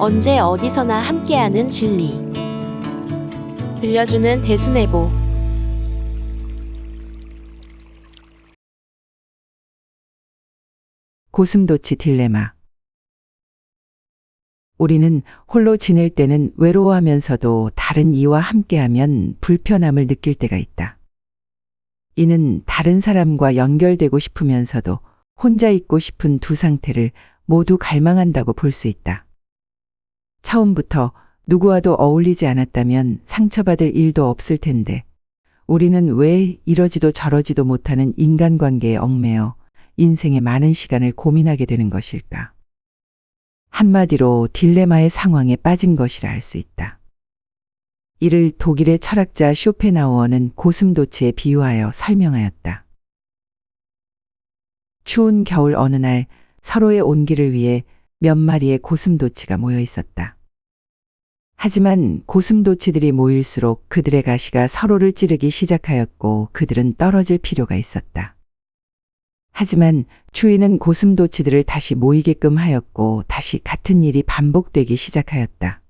언제 어디서나 함께하는 진리. 들려주는 대수내보. 고슴도치 딜레마. 우리는 홀로 지낼 때는 외로워하면서도 다른 이와 함께하면 불편함을 느낄 때가 있다. 이는 다른 사람과 연결되고 싶으면서도 혼자 있고 싶은 두 상태를 모두 갈망한다고 볼 수 있다. 처음부터 누구와도 어울리지 않았다면 상처받을 일도 없을 텐데 우리는 왜 이러지도 저러지도 못하는 인간관계에 얽매여 인생의 많은 시간을 고민하게 되는 것일까? 한마디로 딜레마의 상황에 빠진 것이라 할 수 있다. 이를 독일의 철학자 쇼펜하우어는 고슴도치에 비유하여 설명하였다. 추운 겨울 어느 날 서로의 온기를 위해 몇 마리의 고슴도치가 모여 있었다. 하지만 고슴도치들이 모일수록 그들의 가시가 서로를 찌르기 시작하였고 그들은 떨어질 필요가 있었다. 하지만 추위는 고슴도치들을 다시 모이게끔 하였고 다시 같은 일이 반복되기 시작하였다.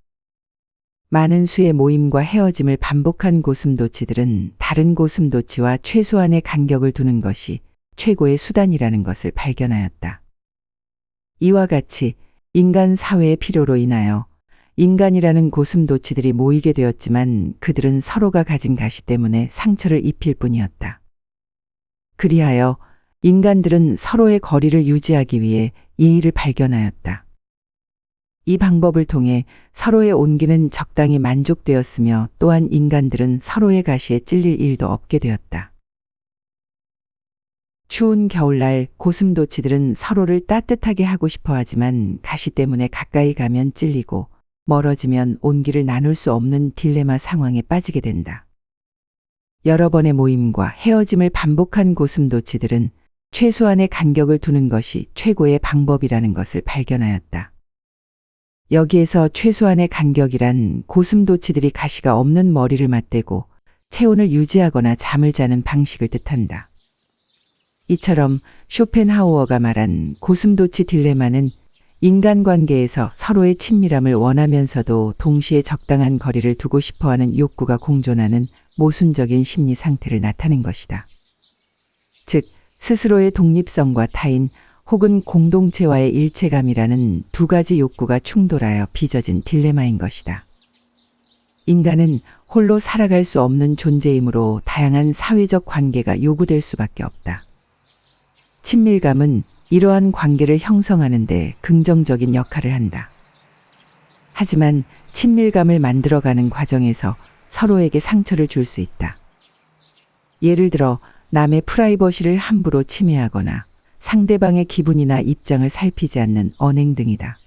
많은 수의 모임과 헤어짐을 반복한 고슴도치들은 다른 고슴도치와 최소한의 간격을 두는 것이 최고의 수단이라는 것을 발견하였다. 이와 같이 인간 사회의 필요로 인하여 인간이라는 고슴도치들이 모이게 되었지만 그들은 서로가 가진 가시 때문에 상처를 입힐 뿐이었다. 그리하여 인간들은 서로의 거리를 유지하기 위해 예의를 발견하였다. 이 방법을 통해 서로의 온기는 적당히 만족되었으며 또한 인간들은 서로의 가시에 찔릴 일도 없게 되었다. 추운 겨울날 고슴도치들은 서로를 따뜻하게 하고 싶어 하지만 가시 때문에 가까이 가면 찔리고 멀어지면 온기를 나눌 수 없는 딜레마 상황에 빠지게 된다. 여러 번의 모임과 헤어짐을 반복한 고슴도치들은 최소한의 간격을 두는 것이 최고의 방법이라는 것을 발견하였다. 여기에서 최소한의 간격이란 고슴도치들이 가시가 없는 머리를 맞대고 체온을 유지하거나 잠을 자는 방식을 뜻한다. 이처럼 쇼펜하우어가 말한 고슴도치 딜레마는 인간관계에서 서로의 친밀함을 원하면서도 동시에 적당한 거리를 두고 싶어하는 욕구가 공존하는 모순적인 심리 상태를 나타낸 것이다. 즉, 스스로의 독립성과 타인 혹은 공동체와의 일체감이라는 두 가지 욕구가 충돌하여 빚어진 딜레마인 것이다. 인간은 홀로 살아갈 수 없는 존재이므로 다양한 사회적 관계가 요구될 수밖에 없다. 친밀감은 이러한 관계를 형성하는 데 긍정적인 역할을 한다. 하지만 친밀감을 만들어가는 과정에서 서로에게 상처를 줄 수 있다. 예를 들어 남의 프라이버시를 함부로 침해하거나 상대방의 기분이나 입장을 살피지 않는 언행 등이다.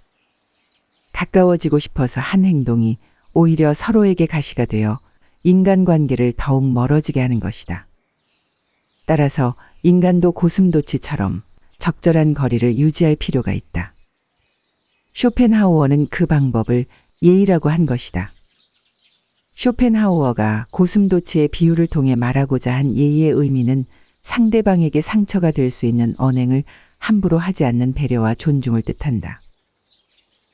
가까워지고 싶어서 한 행동이 오히려 서로에게 가시가 되어 인간관계를 더욱 멀어지게 하는 것이다. 따라서 인간도 고슴도치처럼 적절한 거리를 유지할 필요가 있다. 쇼펜하우어는 그 방법을 예의라고 한 것이다. 쇼펜하우어가 고슴도치의 비유를 통해 말하고자 한 예의의 의미는 상대방에게 상처가 될 수 있는 언행을 함부로 하지 않는 배려와 존중을 뜻한다.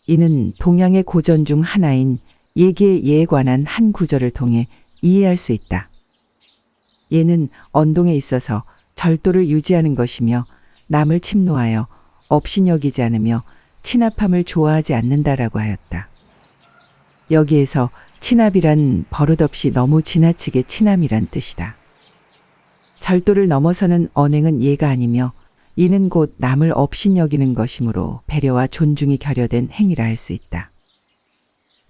이는 동양의 고전 중 하나인 예기의 예에 관한 한 구절을 통해 이해할 수 있다. 예는 언동에 있어서 절도를 유지하는 것이며 남을 침노하여 업신여기지 않으며 친합함을 좋아하지 않는다라고 하였다. 여기에서 친합이란 버릇없이 너무 지나치게 친함이란 뜻이다. 절도를 넘어서는 언행은 예가 아니며 이는 곧 남을 업신여기는 것이므로 배려와 존중이 결여된 행위라 할 수 있다.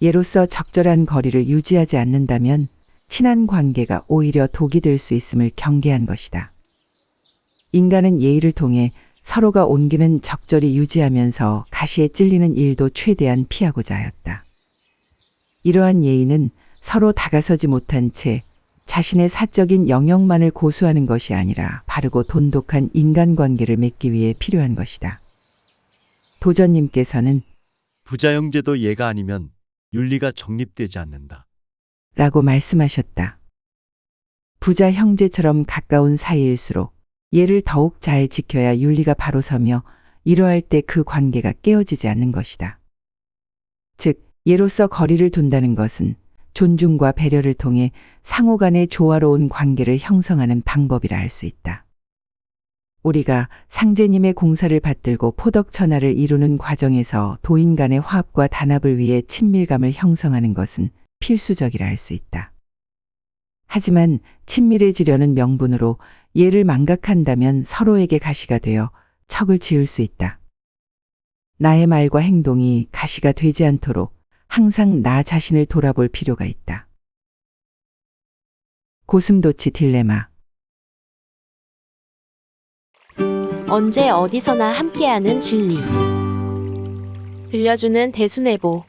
예로서 적절한 거리를 유지하지 않는다면 친한 관계가 오히려 독이 될 수 있음을 경계한 것이다. 인간은 예의를 통해 서로가 온기는 적절히 유지하면서 가시에 찔리는 일도 최대한 피하고자 하였다. 이러한 예의는 서로 다가서지 못한 채 자신의 사적인 영역만을 고수하는 것이 아니라 바르고 돈독한 인간관계를 맺기 위해 필요한 것이다. 도전님께서는 부자 형제도 예가 아니면 윤리가 정립되지 않는다. 라고 말씀하셨다. 부자 형제처럼 가까운 사이일수록 예를 더욱 잘 지켜야 윤리가 바로 서며 이러할 때 그 관계가 깨어지지 않는 것이다. 즉, 예로서 거리를 둔다는 것은 존중과 배려를 통해 상호 간의 조화로운 관계를 형성하는 방법이라 할 수 있다. 우리가 상제님의 공사를 받들고 포덕천하를 이루는 과정에서 도인 간의 화합과 단합을 위해 친밀감을 형성하는 것은 필수적이라 할 수 있다. 하지만 친밀해지려는 명분으로 예를 망각한다면 서로에게 가시가 되어 척을 지을 수 있다. 나의 말과 행동이 가시가 되지 않도록 항상 나 자신을 돌아볼 필요가 있다. 고슴도치 딜레마. 언제 어디서나 함께하는 진리. 들려주는 대수내보.